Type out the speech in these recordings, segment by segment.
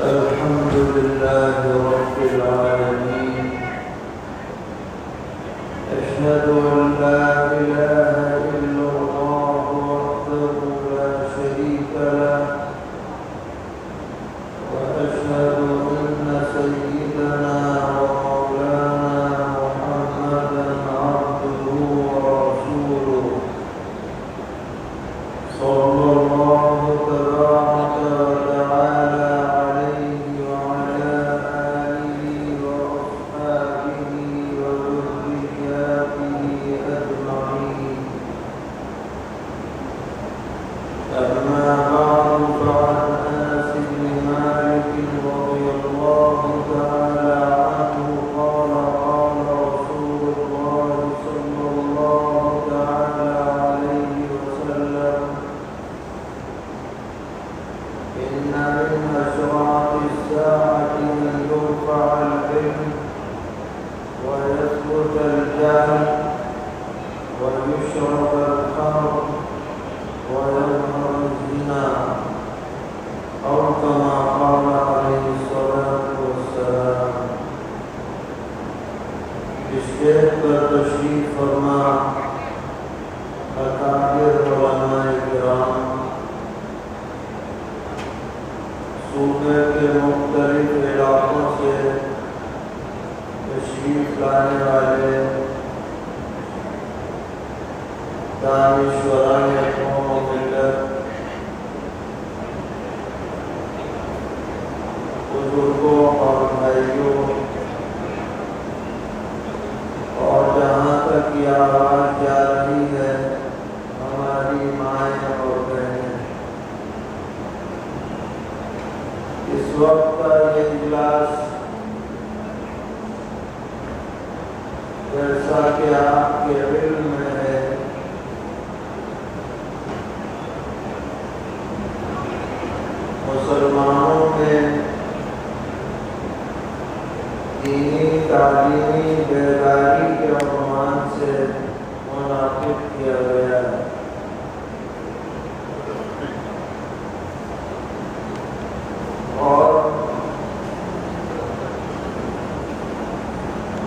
الحمد لله رب العالمين. أشهد أن لا إله إلا الله وحده لا شريك له، وأشهد أن سيدنا ومولانا محمدا عبده ورسوله، صلى الله تبارك وتعالى عليه وعلى آله وأصحابه وذرياته أجمعين. أما بعد، فعن أنس بن مالك رضي الله تعالى عنه قال قال رسول الله صلى الله تعالى عليه وسلم: إن من أشراط الساعة أن يرفع العلم ويثبت الجهل ويشرب الخمر ويظهر الزنا، أو كما قال عليه الصلاة والسلام. اسٹیج پر تشریف فرما اکابر علماء کرام، صوبے کے مختلف علاقوں سے تشریف لانے والے دانشوران قوم و ملت، بزرگوں اور بھائیوں، اور جہاں تک یہ آواز جا رہی ہے ہماری مائیں اور بہنیں، اس وقت کا یہ اجلاس جیسا کہ آپ کے علم میں ہے مسلمانوں میں دینی تعلیمی بیداری کے عنوان سے منعقد کیا گیا ہے۔ اور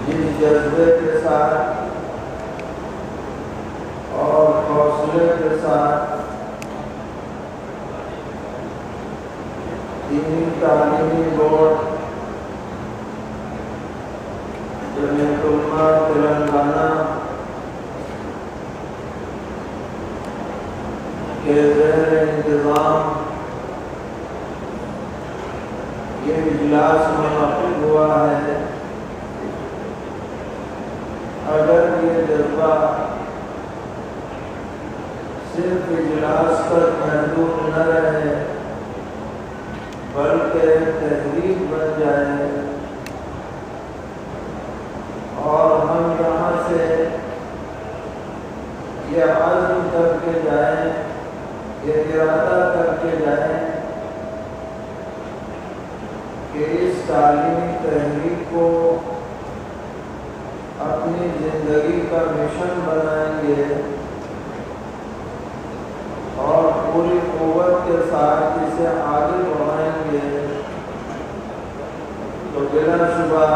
جس جذبے کے ساتھ اور حوصلے کے ساتھ دینی تعلیمی بورڈ جمعیت علماء تلنگانہ کے زیر انتظام یہ اجلاس منعقد ہوا ہے، اگر یہ جذبہ صرف اجلاس تک محدود نہ رہے بلکہ تحریک بن جائے اور ہم یہاں سے یہ عزم کر کے جائیں، یہ ارادہ کر کے جائیں کہ اس تعلیمی تحریک کو اپنی زندگی کا مشن بنائیں گے اور پوری قوت کے ساتھ اسے آگے بڑھائیں گے، تو بلا شبہ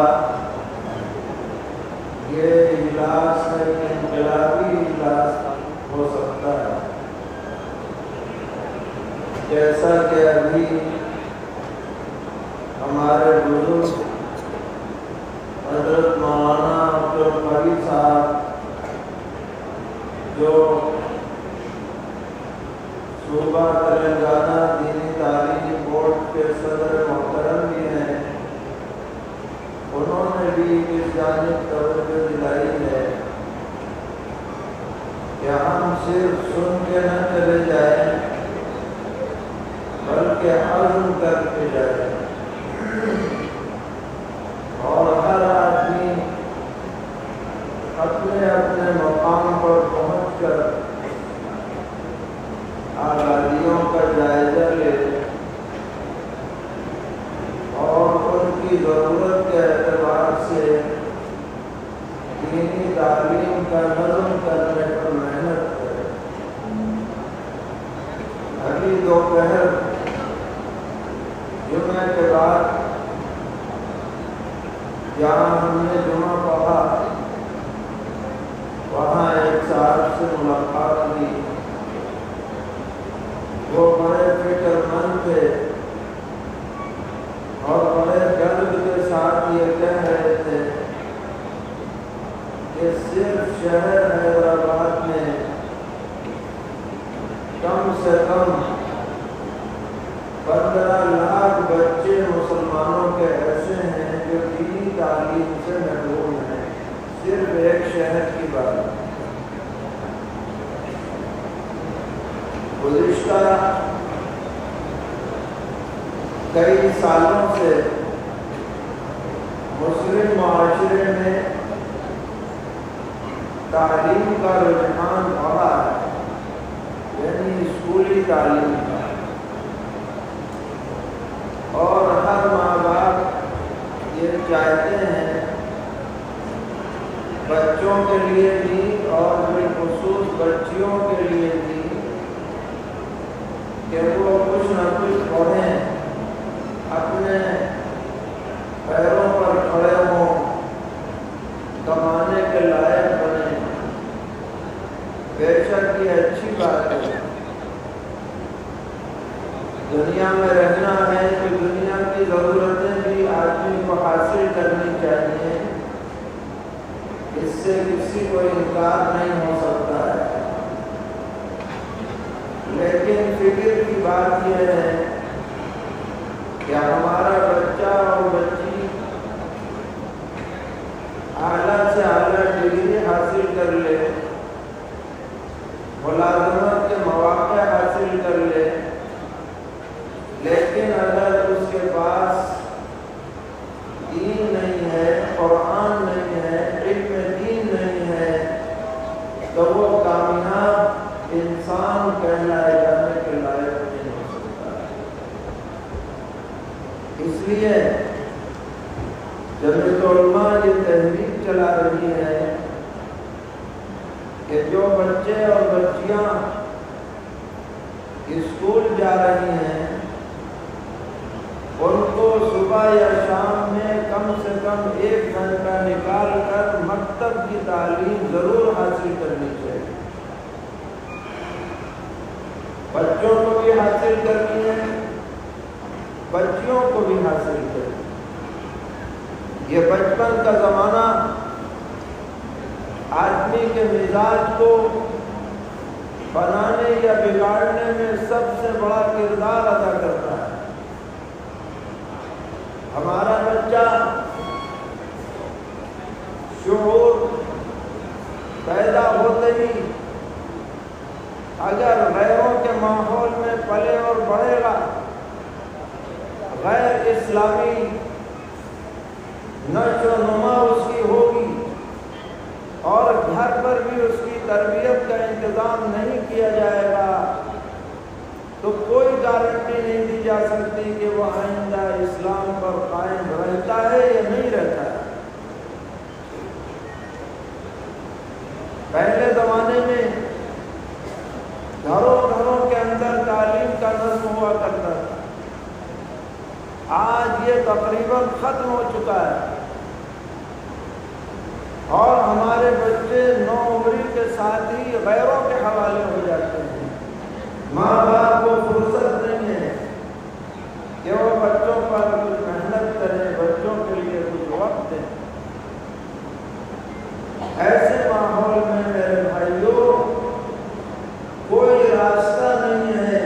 یہ اجلاس ایک انقلابی اجلاس ہو سکتا ہے۔ جیسا کہ ابھی ہمارے بزرگ حضرت مولانا عبدالقوی صاحب جو صوبہ تلنگانہ دینی تعلیمی بورڈ کے صدر محترم بھی ہیں، انہوں نے بھی اس جانب توجہ دلائی ہے کہ ہم صرف سن کے نہ چلے جائیں بلکہ عزم کر کے جائیں، اور ہر آدمی اپنے اپنے مقام پر پہنچ کر آزادیوں کا جائزہ لے اور ان کی ضرورت کے اعتبار سے دینی تعلیم کا نظم کرنے پر محنت کرے۔ ابھی دوپہر جمعے کے بعد جہاں ہم نے جمعہ پڑھا وہاں ایک صاحب سے ملاقات کی. وہ بڑے فکر مند تھے اور بڑے جلد کے ساتھ یہ کہہ رہے تھے کہ صرف شہر حیدرآباد میں کم سے کم 15 لاکھ بچے مسلمانوں کے ایسے ہیں جو دینی تعلیم سے محروم ہیں. صرف ایک شہر کی بات. گزشتہ کئی سالوں سے مسلم معاشرے میں تعلیم کا رجحان بڑھا ہے، یعنی اسکولی تعلیم کا. اور ہر ماں باپ یہ چاہتے ہیں بچوں کے لیے بھی اور بالخصوص بچیوں کے لیے بھی کہ وہ کچھ نہ کچھ پڑھیں، اپنے پیروں پر کھڑے ہوں، کمانے کے لائق بنیں. بے شک یہ اچھی بات ہے. دنیا میں رہنا ہے تو دنیا کی ضرورتیں بھی آدمی کو حاصل کرنی چاہیے. اس سے کسی کو انکار نہیں ہو سکتا ہے. لیکن فکر کی بات یہ ہے کہ ہمارا بچہ اور بچی اعلیٰ سے اعلیٰ ڈگری حاصل کر لے، ملازمت کے مواقع حاصل کر لے، لیکن اگر اس کے پاس دین نہیں ہے، قرآن نہیں ہے، علم دین نہیں ہے، تو وہ کامیاب انسان کہلائے جانے کے لائق نہیں ہو سکتا. اس لیے جمعیت علماء یہ تحریک چلا رہی ہے کہ جو بچے اور بچیاں اسکول جا رہی ہیں ان کو صبح یا شام میں کم سے کم 1 گھنٹہ نکال کر مکتب کی تعلیم ضرور حاصل کرنی چاہیے. بچوں کو بھی حاصل کرنی ہے، بچیوں کو بھی حاصل کرنی ہے. یہ بچپن کا زمانہ آدمی کے مزاج کو بنانے یا بگاڑنے میں سب سے بڑا کردار ادا کرتا ہے. ہمارا بچہ شعور پیدا ہوتے ہی اگر غیروں کے ماحول میں پلے اور بڑھے گا، غیر اسلامی نشو و نما اس کی ہوگی اور گھر پر بھی اس کی تربیت کا انتظام نہیں کیا جائے گا، تو کوئی گارنٹی نہیں دی جا سکتی کہ وہ آئندہ اسلام پر قائم رہتا ہے یا نہیں رہتا ہے. پہلے زمانے میں گھروں کے اندر تعلیم کا نظم ہوا کرتا تھا. آج یہ تقریباً ختم ہو چکا ہے اور ہمارے بچے نوعمری کے ساتھ ہی غیروں کے حوالے ہو جاتے ہیں. ماں باپ کو فرصت نہیں ہے کہ وہ بچوں پر کچھ محنت کریں، بچوں کے لیے کچھ وقت دیں. ایسے ماحول میں میرے بھائیوں کوئی راستہ نہیں ہے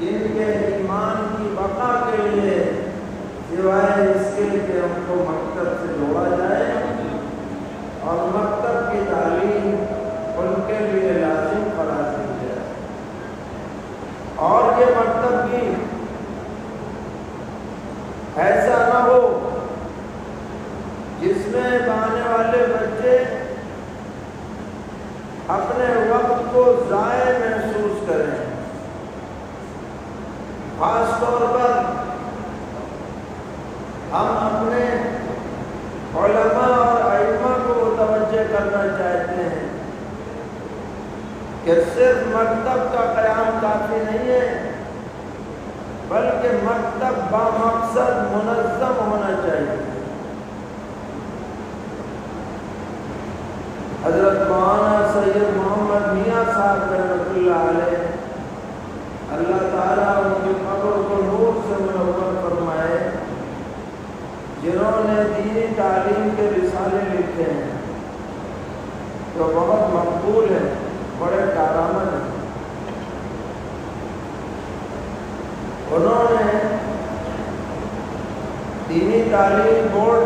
ان کے ایمان کی بقا کے لیے سوائے اس کے کہ ہم کو مکتب سے جوڑا جائے اور مکتب کی تعلیم ان کے لیے لازم قرار دی جائے. اور یہ مکتب بھی ایسا نہ ہو جس میں آنے والے بچے اپنے وقت کو ضائع محسوس کریں. خاص طور پر ہم اپنے علماء اور ائمہ کو متوجہ کرنا چاہتے ہیں کہ صرف مکتب کا قیام کافی نہیں ہے، بلکہ مکتب بامقصد منظم ہونا چاہیے۔ حضرت مولانا سید محمد میاں صاحب رحمۃ اللہ علیہ، اللہ تعالیٰ ان کی قبر کو نور سے منور فرمائے، جنہوں نے دینی تعلیم کے رسالے لکھے ہیں جو بہت مقبول ہیں، بڑے کارآمد ہیں۔ انہوں نے دینی تعلیم بورڈ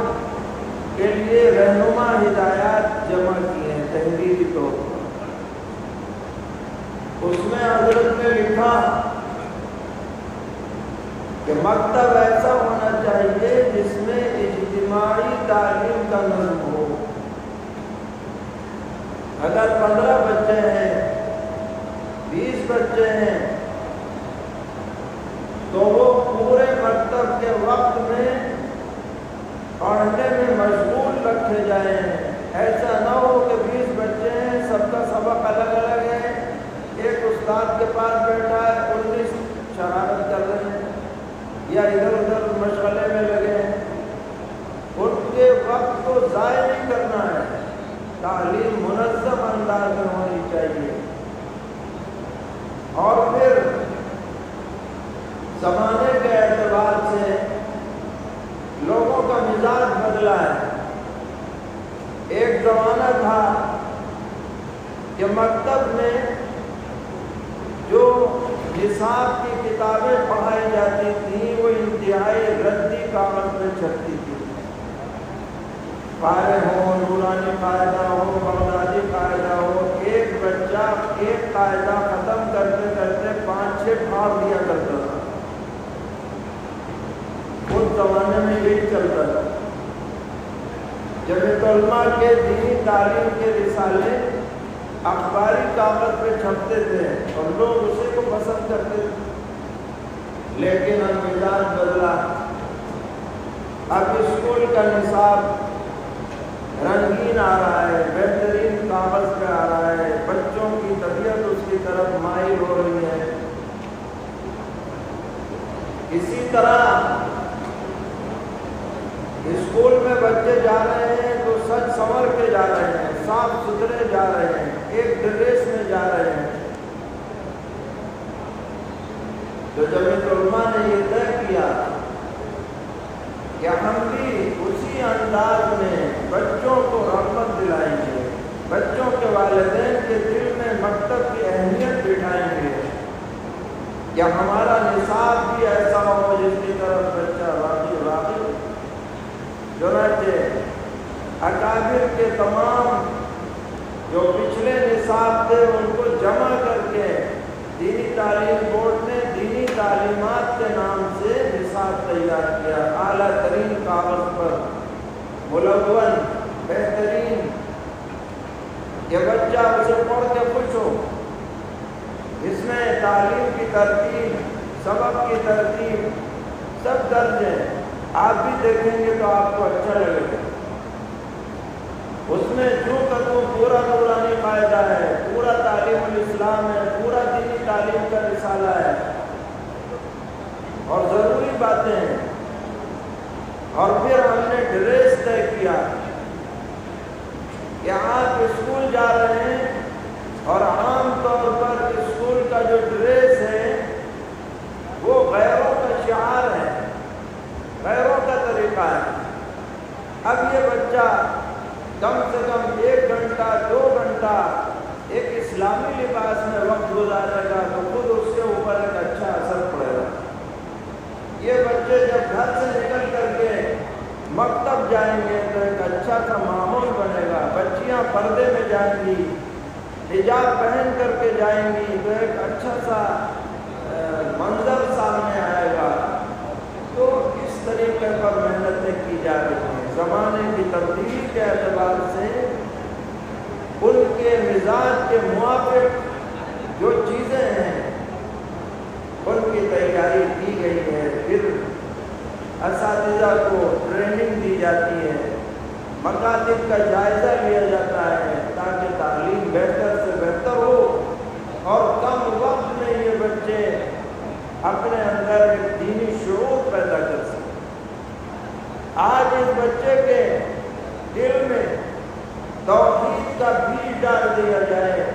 کے لیے رہنما ہدایات جمع کی ہیں تحریری طور پر۔ اس میں حضرت نے لکھا کہ مکتب ایسا ہونا چاہیے جس میں اجتماعی تعلیم کا نظم ہو۔ اگر 15 بچے ہیں، 20 بچے ہیں، تو وہ پورے مکتب کے وقت میں پڑھنے میں مشغول رکھے جائیں۔ ایسا نہ ہو کہ 20 بچے ہیں، سب کا سبق الگ الگ ہے، ایک استاد کے پاس بیٹھا ہے، 19 شرارت کر رہے ہیں یا ادھر ادھر مشغلے میں لگے ہیں۔ ان کے وقت کو ضائع نہیں کرنا ہے، تعلیم منظم انداز میں ہونی چاہیے۔ اور پھر زمانے کے اعتبار سے لوگوں کا مزاج بدلا ہے۔ ایک زمانہ تھا کہ مکتب میں جو نصاب کی کتابیں پڑھائی جاتی تھیں وہ انتہائی ردی کاغذ میں چھپتی تھی۔ فارغ ہو، نورانی قاعدہ ہو، بغدادی قاعدہ ہو، ایک بچہ ایک قاعدہ ختم کرتے کرتے 5-6 پھاڑ دیا کرتا تھا۔ اس زمانے میں یہی چلتا تھا۔ جب علماء کے دینی تعلیم کے رسالے اخباری کاغذ پہ چھپتے تھے اور لوگ اسی کو پسند کرتے تھے، لیکن اب مزاج بدلا۔ اب اسکول کا نصاب رنگین آ رہا ہے، بہترین کاغذ پہ آ رہا ہے، بچوں کی طبیعت اس کی طرف مائل ہو رہی ہے۔ اسی طرح اسکول میں بچے جا رہے ہیں تو سج سنور کے جا رہے ہیں، صاف ستھرے جا رہے ہیں، ایک ڈریس میں جا رہے ہیں۔ تو جب علماء نے یہ طے کیا کہ ہم بھی اسی انداز میں بچوں کو رغبت دلائیں گے، بچوں کے والدین کے دل میں مکتب کی اہمیت بٹھائیں گے، یا ہمارا نصاب بھی ایسا ہو جس کی طرف بچہ راغب راغب۔ چنانچہ اکابر کے تمام جو پچھلے نصاب تھے ان کو جمع کر کے دینی تعلیم بورڈ نے دینی تعلیمات کے نام سے نصاب تیار کیا، اعلیٰ ترین کاغذ پر ملون، بہترین، یہ بچہ اسے پڑھ کے خوش ہو۔ اس میں تعلیم کی ترتیب، سبق کی ترتیب سب درج ہے، آپ بھی دیکھیں گے تو آپ کو اچھا لگے گا۔ اس میں جو کتوں پورا نورانی قاعدہ ہے، پورا تعلیم الاسلام ہے، پورا دینی تعلیم کا رسالہ ہے اور ضروری باتیں ہیں۔ اور پھر ہم نے ڈریس طے کیا کہ آپ اسکول جا رہے ہیں اور عام طور پر اسکول کا جو ڈریس ہے وہ غیروں کا شعار ہے، غیروں کا طریقہ ہے۔ اب یہ بچہ کم سے کم 1 گھنٹہ 2 گھنٹہ ایک اسلامی لباس میں وقت گزارے گا تو خود اس کے اوپر ایک اچھا اثر پڑے گا۔ یہ بچے جب گھر سے نکل کر کے مکتب جائیں گے تو ایک اچھا سا ماحول بنے گا، بچیاں پردے میں جائیں گی، حجاب پہن کر کے جائیں گی تو ایک اچھا سا منظر سامنے آئے گا۔ تو اس طریقے پر محنتیں کی جا رہی ہیں۔ زمانے کی تبدیلی کے اعتبار سے ان کے مزاج کے موافق جو چیزیں ہیں ان کی تیاری کی گئی ہے۔ پھر اساتذہ کو ٹریننگ دی جاتی ہے، مکاتب کا جائزہ لیا جاتا ہے تاکہ تعلیم بہتر سے بہتر ہو اور کم وقت میں یہ بچے اپنے اندر ایک دینی اس بچے کے دل میں توحید کا بیج ڈال دیا جائے،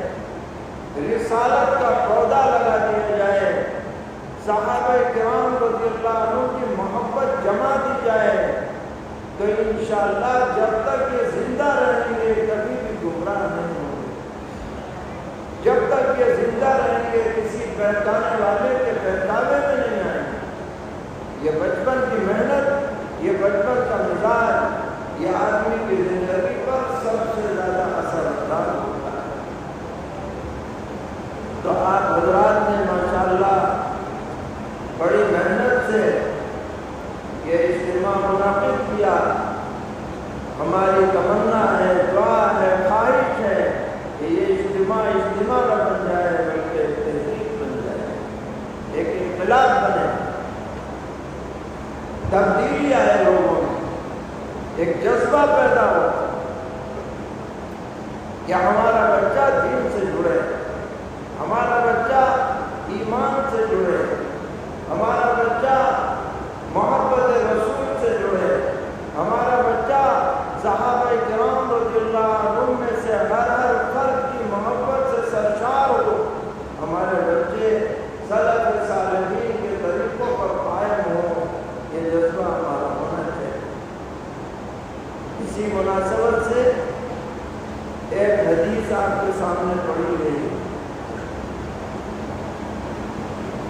رسالت کا پودا لگا دیا جائے، صحابہ کرام رضی اللہ عنہ کی محبت جما دی جائے، تو انشاءاللہ جب تک یہ زندہ رہیں گے کبھی بھی گمراہ نہیں ہوں گے۔ جب تک یہ زندہ رہیں گے کسی بہکانے والے کے بہکاوے میں نہیں آئیں گے۔ یہ بچپن کی محنت، یہ بچپن کا مزاج، یہ آدمی کی زندگی پر سب سے زیادہ اثر انداز ہوتا ہے۔ تو آپ حضرات نے ماشاءاللہ بڑی محنت سے یہ اجتماع منعقد کیا۔ ہماری تمنا ہے، دعا ہے، خواہش ہے کہ یہ اجتماع نہ بن جائے بلکہ ایک تحریک بن جائے، ایک انقلاب بنے، تبدیلی آئے لوگوں میں، ایک جذبہ پیدا ہو کہ ہمارا بچہ دین سے جڑے، ہمارا بچہ ایمان سے جڑے، ہمارا بچہ محبت رسول سے جڑے، ہمارا بچہ صحابہ کرام رضی اللہ عنہ میں سے ہر فرد کی محبت سے سرشار ہو، ہمارے بچے سلف صالحین کے طریقوں پر قائم ہو، یہ جذبہ ہمارا ہونا چاہیے۔ اسی مناسبت سے ایک حدیث آپ کے سامنے پڑھی گئی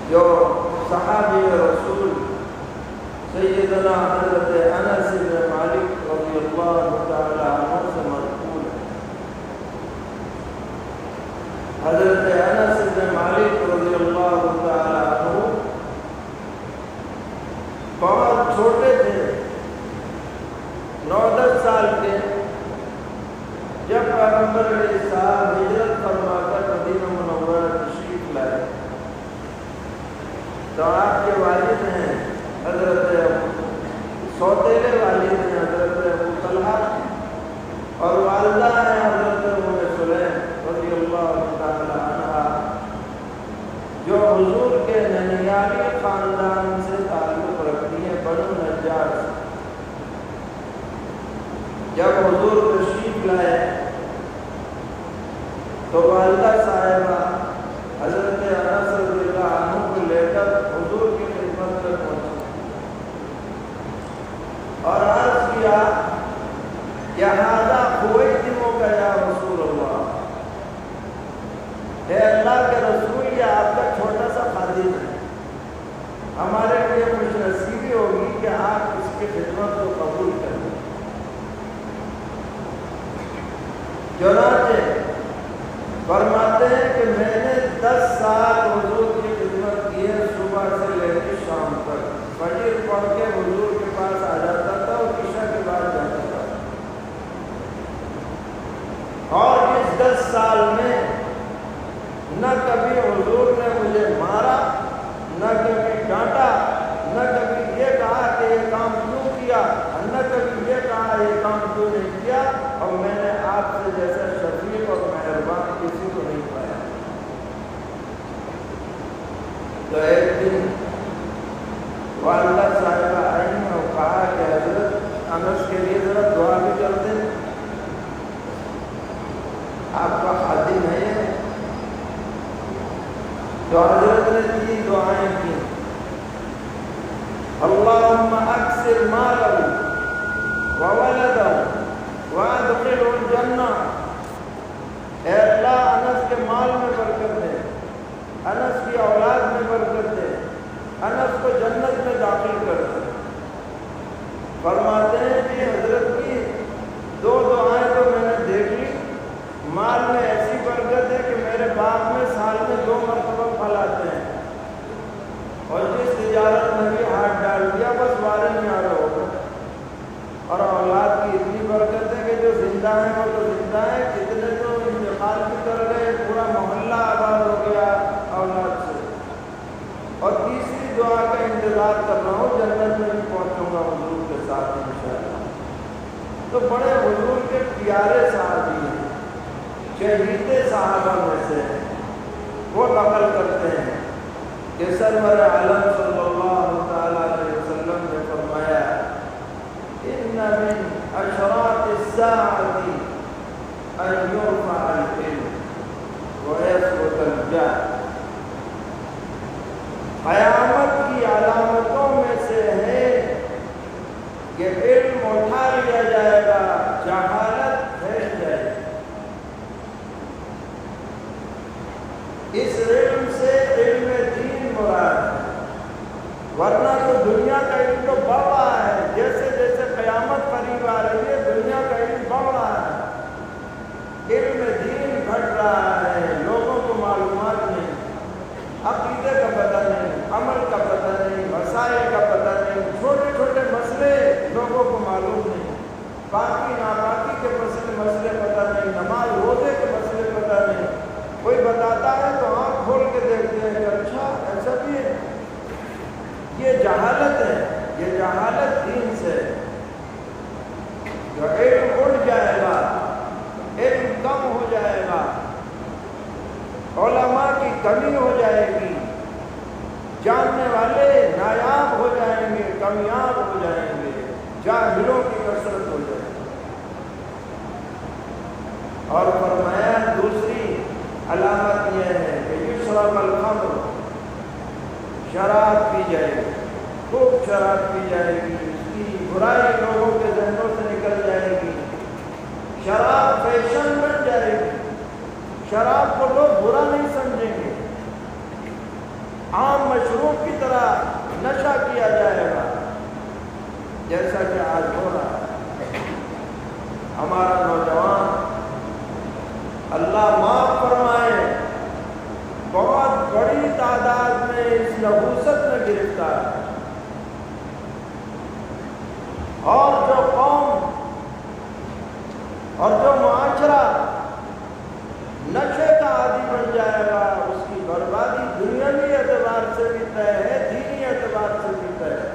جو صحابی رسول سیدنا حضرت انس بن مالک رضی اللہ تعالی عنہ سے منقول ہے۔ حضرت انس بن مالک رضی اللہ تعالی عنہ بہت چھوٹے تھے، 9-10 سال کے، جب پیغمبر علیہ السلام ہجرت فرما کر مدینہ منورہ تشریف لائے تو آپ کے والد ہیں حضرت سوتیلے والد ہیں حضرت ابو طلحہ، اور والدہ ہیں حضرت ام سلیم رضی اللہ تعالی عنہا، جو حضور کے ننیالی خاندان سے تعلق رکھتی ہیں، بنو نجار سے۔ جب حضور تشریف لائے تو والدہ صاحبہ حضرت انس رضی اللہ عنہ کو لے کر حضور کی خدمت میں پہنچے اور عرض کیا یا ھذا خویتمو کا یا رسول اللہ، اے اللہ کے رسول، یہ آپ کا چھوٹا سا خادم ہے، ہمارے لیے خوش نصیبی ہوگی کہ آپ اس کی خدمت کو قبول کریں۔ چنانچہ فرماتے ہیں کہ میں نے 10 سال حضور کی خدمت کی ہے، صبح سے لے کے شام تک، فجر پڑھ کے حضور کے پاس آ جاتا تھا اور عشاء کے بعد جاتا تھا، اور اس 10 سال میں نہ کبھی حضور نے مجھے مارا، نہ کبھی ڈانٹا، نہ کبھی یہ کہا کہ یہ کام کیوں کیا، نہ کبھی یہ کہا یہ کام کیوں نہیں کیا، اور میں نے آپ سے جیسا شفیق اور مہربان کسی کو نہیں پایا۔ تو ایک دن والدہ صاحبہ آئی اور کہا کہ حضرت انس کے لیے ذرا دعا بھی کر دیں، آپ کا خادم ہے یہ۔ تو حضرت نے 3 دعائیں کی، اللہم اکثر مالہ وولدہ وادخلہ الجنہ، اے اللہ انس کے مال میں برکت دے، انس کی اولاد میں برکت دے، انس کو جنت میں داخل کر دے۔ فرماتے ہیں کہ حضرت کی 2 دعائیں تو میں نے دیکھ لی، مال میں ایسی برکت ہے کہ میرے باپ میں سال میں 2 مرتبہ پھل آتے ہیں، اور جس تجارت میں بھی ہاتھ ڈال دیا بس بارے میں آ رہا ہوگا، اور اولاد کی اتنی برکت ہے کہ جو زندہ ہیں وہ تو زندہ ہیں، کتنے تو انتقال بھی کر گئے، پورا محلہ آباد ہو گیا اولاد سے۔ اور تیسری دعا کا انتظار کر رہا ہوں، جنت میں بھی پہنچوں گا حضور کے ساتھ انشاءاللہ۔ تو بڑے حضور کے پیارے صحابی ہیں، شہید صحابہ میں سے وہ نقل کرتے ہیں کہ سرور عالم صلی اللہ تعالی علیہ وسلم نے فرمایا ان قیامت کی علامتوں میں سے ہے کہ علم اٹھا لیا جائے گا، جہالت پھیل جائے گی۔ اس علم سے علم دین مراد ہے، ورنہ تو دنیا کا علم تو بڑھ رہا ہے، جیسے جیسے قیامت قریب آ رہی ہے دنیا کا علم بڑھ رہا ہے، علم دین گھٹ رہا ہے، لوگوں کو معلومات نہیں، عقیدے کا پتہ نہیں، عمل کا پتہ نہیں، مسائل کا پتہ نہیں، چھوٹے چھوٹے مسئلے لوگوں کو معلوم نہیں، باقی ناپاکی کے مسئلے پتہ نہیں، نماز روزے کے مسئلے پتہ نہیں، کوئی بتاتا ہے تو آنکھ کھول کے دیکھتے ہیں کہ اچھا ایسا بھی ہے۔ یہ جہالت ہے، یہ جہالت دین سے جو علم اٹھ جائے گا، علم کم ہو جائے گا، علماء کی کمی ہو جائے گی، جاننے والے نایاب ہو جائیں گے، کمیاب ہو جائیں گے، جاہلوں کی کثرت ہو جائے گی۔ اور فرمایا دوسری علامت یہ ہے کہ یشرب الخمر، شراب پی جائے گی، خوب شراب پی جائے گی، اس کی برائی لوگوں کے ذہنوں سے نکل جائے گی، شراب فیشن بن جائے گی، شراب کو لوگ برا نہیں سمجھیں گے، عام مشروب کی طرح نشہ کیا جائے گا، جیسا کہ آج ہو رہا ہے۔ ہمارا نوجوان اللہ معاف فرمائے بہت بڑی تعداد میں اس نحوست میں گرفتار ہے، اور جو قوم اور جو معاشرہ نشے کا عادی بن جائے گا اس کی بربادی دنیاوی اعتبار سے بھی طے ہے، دینی اعتبار سے بھی طے ہے،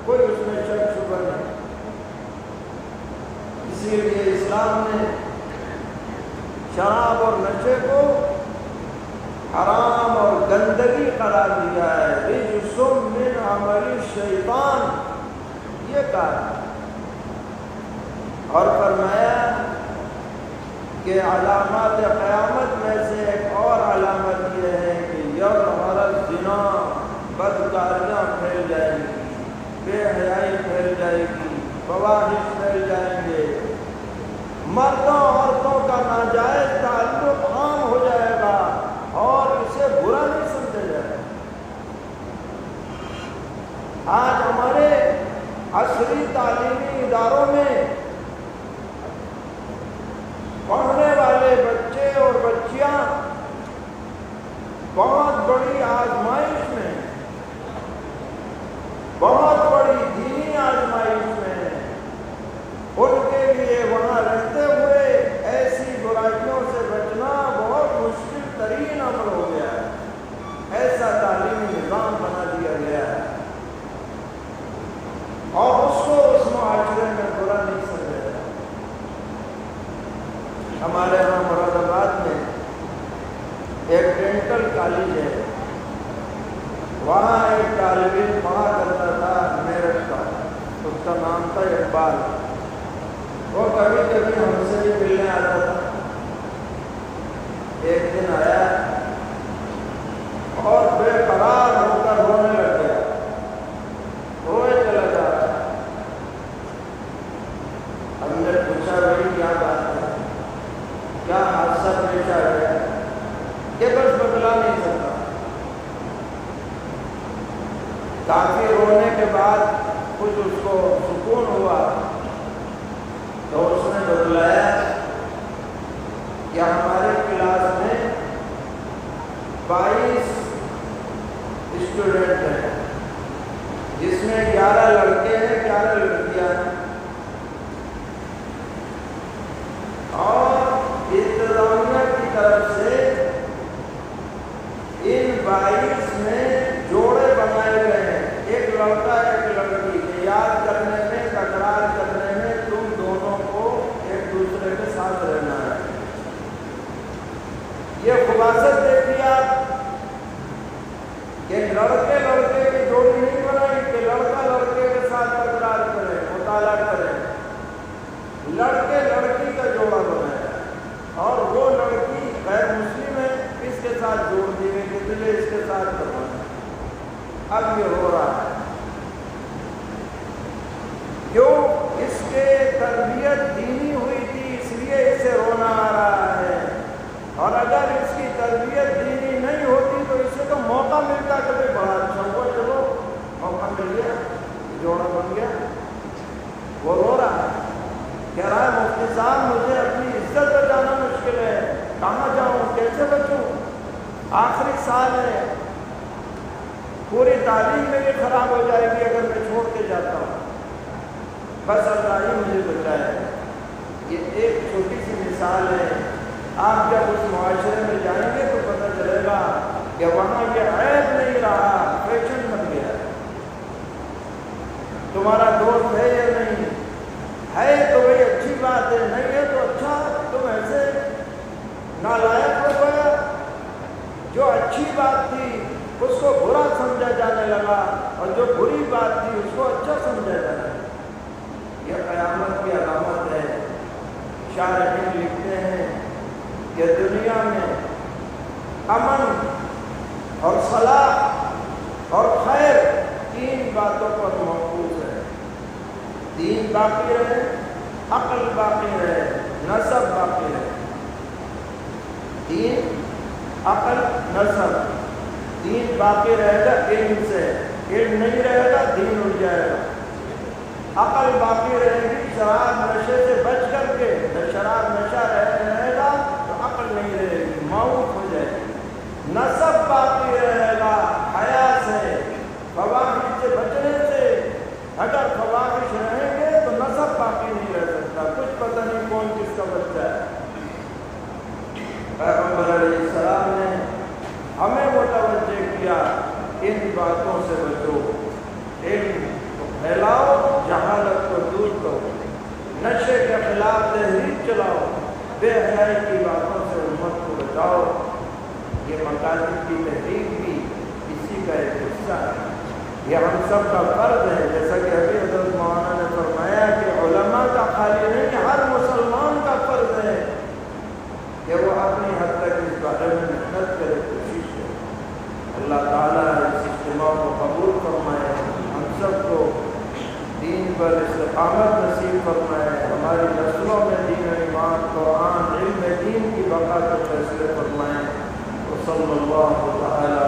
کوئی اس میں شک شبہ نہیں۔ اسی لیے اسلام نے شراب اور نشے کو حرام اور گندگی قرار دیا ہے، رجس من عمل الشیطان، یہ کہا اور فرمایا کہ علامات قیامت میں سے ایک اور علامت یہ ہے کہ یظہر الزنا، بدکاریاں پھیل جائیں گی، بے حیائی پھیل جائے گی، فواحش پھیل جائیں گے، مردوں عورتوں کا ناجائز تعلق عام ہو جائے گا اور اسے برا نہیں سمجھا جائے گا۔ آج ہمارے عصری تعلیمی اداروں میں پڑھنے والے بچے اور بچیاں بہت بڑی آزمائش میں، بہت بڑی دینی آزمائش میں، ان کے لیے وہاں رہتے ہوئے ایسی برائیوں سے بچنا بہت مشکل ترین عمل ہو گیا ہے، ایسا تعلیمی نظام بنا دیا گیا ہے، اور اس کو اس معاشرے میں برا نہیں سمجھا جاتا۔ ہمارے یہاں مراد آباد میں ایک ڈینٹل کالج ہے، وہاں ایک طالب علم پڑھا کرتا تھا میرٹھ کا، اس کا نام تھا اقبال، وہ کبھی کبھی ہم سے بھی ملنے آتا تھا۔ ایک دن آیا اور بے قرار ہو کر رونے لگ گیا، روئے چلا جا رہا۔ ہم نے پوچھا بھائی کیا بات ہے، کیا حادثہ پیش آ گیا؟ کہ بس بتلا نہیں سکتا۔ کافی رونے کے بعد کچھ اس کو سکون ہوا تو اس نے بتلایا کہ ہمارے کلاس میں 22 اسٹوڈنٹ ہیں، جس میں 11 لڑکے ہیں، 11 لڑکیاں ہیں، اور انتظامیہ کی طرف سے ان 22 میں جوڑے بنائے گئے ہیں، ایک لڑکا ایک لڑکی، یاد کرنے میں، تکرار کرنے میں تم دونوں کو ایک دوسرے کے ساتھ رہنا ہے۔ یہ خلاصت دے دیا کہ لڑکے لڑکے کی جوڑی نہیں بنائی کہ لڑکا لڑکے کے ساتھ تکرار کرے، اب یہ ہو رہا ہے کیوں؟ اس کے تربیت دینی ہوئی تھی، اس لیے اسے رونا آ رہا ہے، اور اگر اس کی تربیت دینی نہیں ہوتی تو اسے تو موقع ملتا کہ بھائی بڑا اچھا ہوا، چلو موقع مل گیا، جوڑا بن گیا، وہ رو رہا ہے، کہہ رہا ہے مفتی صاحب مجھے اپنی عزت بچانا مشکل ہے، کہاں جاؤں، کیسے بچوں، آخری سال ہے، پوری تعلیم میری خراب ہو جائے گی اگر میں چھوڑ کے جاتا ہوں، بس اللہ ہی مجھے بچائے۔ یہ ایک چھوٹی سی مثال ہے، آپ جب اس معاشرے میں جائیں گے تو پتہ چلے گا کہ وہاں یہ عیب نہیں رہا، فیشن بن گیا۔ تمہارا دوست ہے یا نہیں ہے تو وہی اچھی بات ہے، نہیں ہے تو اچھا، تم ایسے نالائق ہو گیا، جو اچھی بات تھی اس کو برا سمجھا جانے لگا اور جو بری بات تھی اس کو اچھا سمجھا جانے لگا۔ یہ قیامت کی علامت ہے۔ شارحین لکھتے ہیں کہ دنیا میں امن اور صلاح اور خیر تین باتوں پر موقوف ہے، دین باقی رہے، عقل باقی رہے، نسب باقی رہے۔ دین، عقل، نسب۔ دین باقی رہے گا علم سے، علم نہیں رہے گا دین اڑ جائے گا۔ عقل باقی رہے گی شراب نشے سے بچ کر کے، جب شراب نشہ رہے گا تو عقل نہیں رہے گی، موت ہو جائے گی۔ نسب باقی رہے گا حیا سے، فواحش سے بچنے سے۔ اگر فواحش رہیں گے تو نسب باقی نہیں رہ سکتا، کچھ پتہ نہیں کون کس کا بچہ ہے۔ پیغمبر علیہ السلام نے ہمیں متوجہ کیا ان باتوں سے بچو، علم کو پھیلاؤ، جہالت کو دور کرو، نشے کے خلاف تحریک چلاؤ، بے حیائی کی باتوں سے امت کو بچاؤ۔ یہ مکاتب کی تحریک بھی اسی کا ایک حصہ ہے، یہ ہم سب کا فرض ہے۔ جیسا کہ ابھی حضرت مولانا نے فرمایا کہ علماء کا خالی نہیں، ہر مسلمان کا فرض ہے کہ وہ اپنی حد تک اس بارے میں محنت کرے، کوشش کرے۔ اللہ تعالیٰ اس اجتماع کو قبول فرمائے، ہم سب کو دین پر استقامت نصیب فرمائے، ہماری نسلوں میں دین و ایمان، قرآن، علم دین کی بقا کے فیصلے فرمائے۔ وصلی اللہ تعالیٰ